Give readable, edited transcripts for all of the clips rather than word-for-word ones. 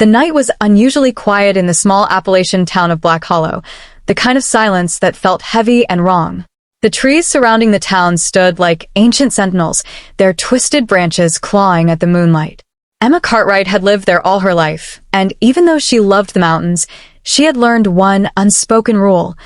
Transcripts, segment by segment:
The night was unusually quiet in the small Appalachian town of Black Hollow, the kind of silence that felt heavy and wrong. The trees surrounding the town stood like ancient sentinels, their twisted branches clawing at the moonlight. Emma Cartwright had lived there all her life, and even though she loved the mountains, she had learned one unspoken rule: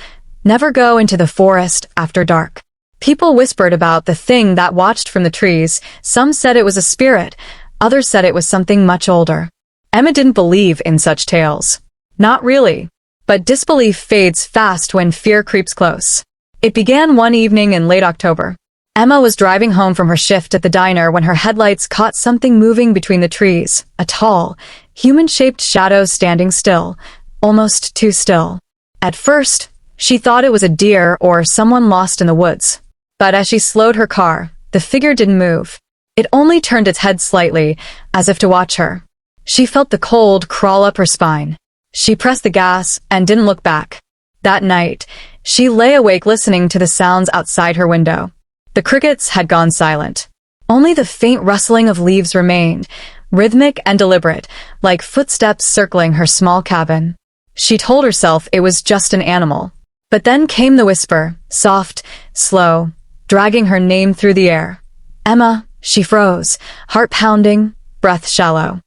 never go into the forest after dark. People whispered about the thing that watched from the trees. Some said it was a spirit, others said it was something much older. Emma didn't believe in such tales. Not really. But disbelief fades fast when fear creeps close. It began one evening in late October. Emma was driving home from her shift at the diner when her headlights caught something moving between the trees, a tall, human-shaped shadow standing still, almost too still. At first, she thought it was a deer or someone lost in the woods. But as she slowed her car, the figure didn't move. It only turned its head slightly, as if to watch her. She felt the cold crawl up her spine. She pressed the gas and didn't look back. That night, she lay awake listening to the sounds outside her window. The crickets had gone silent. Only the faint rustling of leaves remained, rhythmic and deliberate, like footsteps circling her small cabin. She told herself it was just an animal. But then came the whisper, soft, slow, dragging her name through the air. Emma, she froze, heart pounding, breath shallow.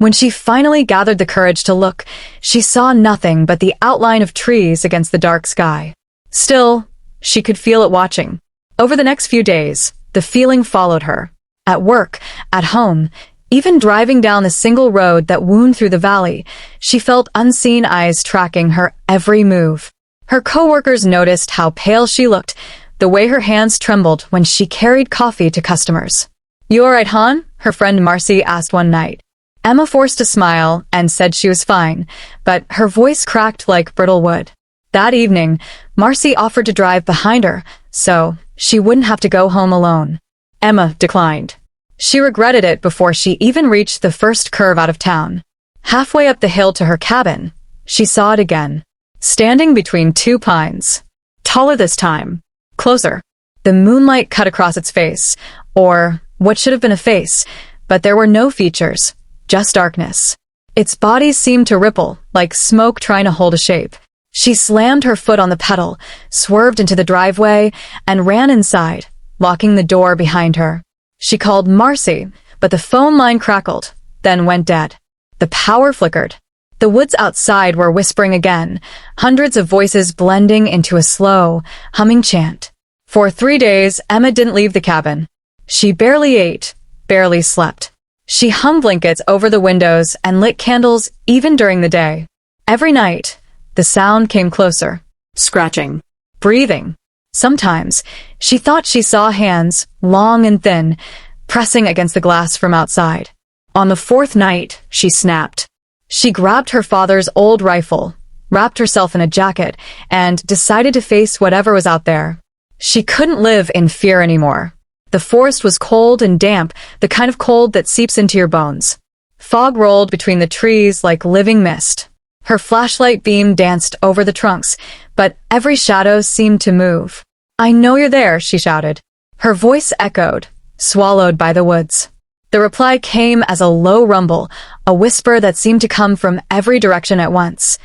When she finally gathered the courage to look, she saw nothing but the outline of trees against the dark sky. Still, she could feel it watching. Over the next few days, the feeling followed her. At work, at home, even driving down the single road that wound through the valley, she felt unseen eyes tracking her every move. Her coworkers noticed how pale she looked, the way her hands trembled when she carried coffee to customers. "You all right, hon?" her friend Marcy asked one night. Emma forced a smile and said she was fine, but her voice cracked like brittle wood. That evening, Marcy offered to drive behind her, so she wouldn't have to go home alone. Emma declined. She regretted it before she even reached the first curve out of town. Halfway up the hill to her cabin, she saw it again, standing between two pines. Taller this time. Closer. The moonlight cut across its face, or what should have been a face, but there were no features, just darkness. Its body seemed to ripple, like smoke trying to hold a shape. She slammed her foot on the pedal, swerved into the driveway, and ran inside, locking the door behind her. She called Marcy, but the phone line crackled, then went dead. The power flickered. The woods outside were whispering again, hundreds of voices blending into a slow, humming chant. For 3 days, Emma didn't leave the cabin. She barely ate, barely slept. She hung blankets over the windows and lit candles even during the day. Every night, the sound came closer. Scratching. Breathing. Sometimes, she thought she saw hands, long and thin, pressing against the glass from outside. On the 4th night, she snapped. She grabbed her father's old rifle, wrapped herself in a jacket, and decided to face whatever was out there. She couldn't live in fear anymore. The forest was cold and damp, the kind of cold that seeps into your bones. Fog rolled between the trees like living mist. Her flashlight beam danced over the trunks, but every shadow seemed to move. "I know you're there," she shouted. Her voice echoed, swallowed by the woods. The reply came as a low rumble, a whisper that seemed to come from every direction at once.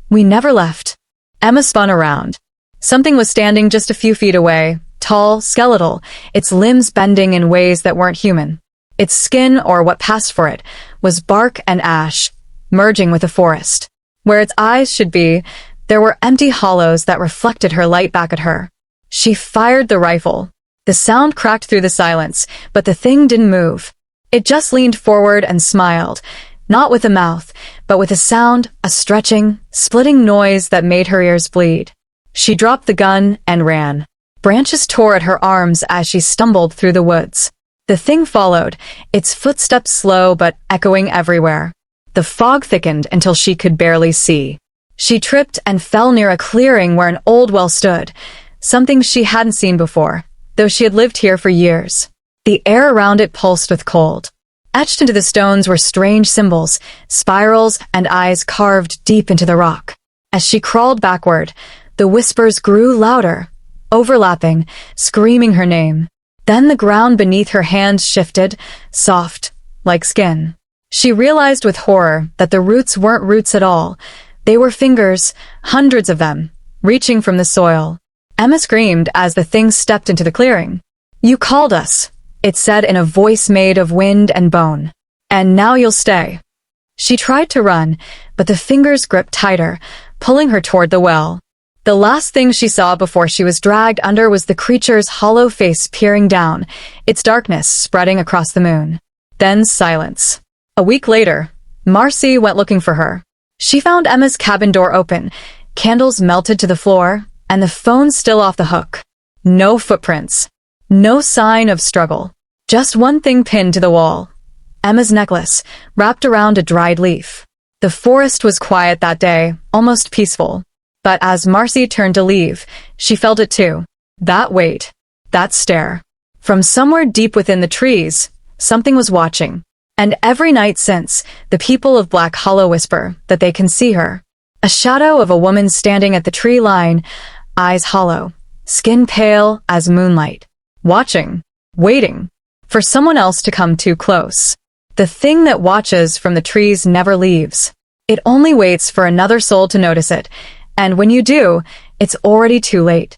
"We never left." Emma spun around. Something was standing just a few feet away, tall, skeletal, its limbs bending in ways that weren't human. Its skin, or what passed for it, was bark and ash, merging with the forest. Where its eyes should be, there were empty hollows that reflected her light back at her. She fired the rifle. The sound cracked through the silence, but the thing didn't move. It just leaned forward and smiled, not with a mouth, but with a sound, a stretching, splitting noise that made her ears bleed. She dropped the gun and ran. Branches tore at her arms as she stumbled through the woods. The thing followed, its footsteps slow but echoing everywhere. The fog thickened until she could barely see. She tripped and fell near a clearing where an old well stood, something she hadn't seen before, though she had lived here for years. The air around it pulsed with cold. Etched into the stones were strange symbols, spirals and eyes carved deep into the rock. As she crawled backward, the whispers grew louder, overlapping, screaming her name. Then the ground beneath her hands shifted, soft, like skin. She realized with horror that the roots weren't roots at all. They were fingers, hundreds of them, reaching from the soil. Emma screamed as the things stepped into the clearing. "You called us," it said in a voice made of wind and bone. "And now you'll stay." She tried to run, but the fingers gripped tighter, pulling her toward the well. The last thing she saw before she was dragged under was the creature's hollow face peering down, its darkness spreading across the moon. Then silence. A week later, Marcy went looking for her. She found Emma's cabin door open, candles melted to the floor, and the phone still off the hook. No footprints. No sign of struggle. Just one thing pinned to the wall. Emma's necklace, wrapped around a dried leaf. The forest was quiet that day, almost peaceful. But as Marcy turned to leave, she felt it too. That weight. That stare. From somewhere deep within the trees, something was watching. And every night since, the people of Black Hollow whisper that they can see her. A shadow of a woman standing at the tree line, eyes hollow, skin pale as moonlight. Watching, waiting, for someone else to come too close. The thing that watches from the trees never leaves. It only waits for another soul to notice it, and when you do, it's already too late.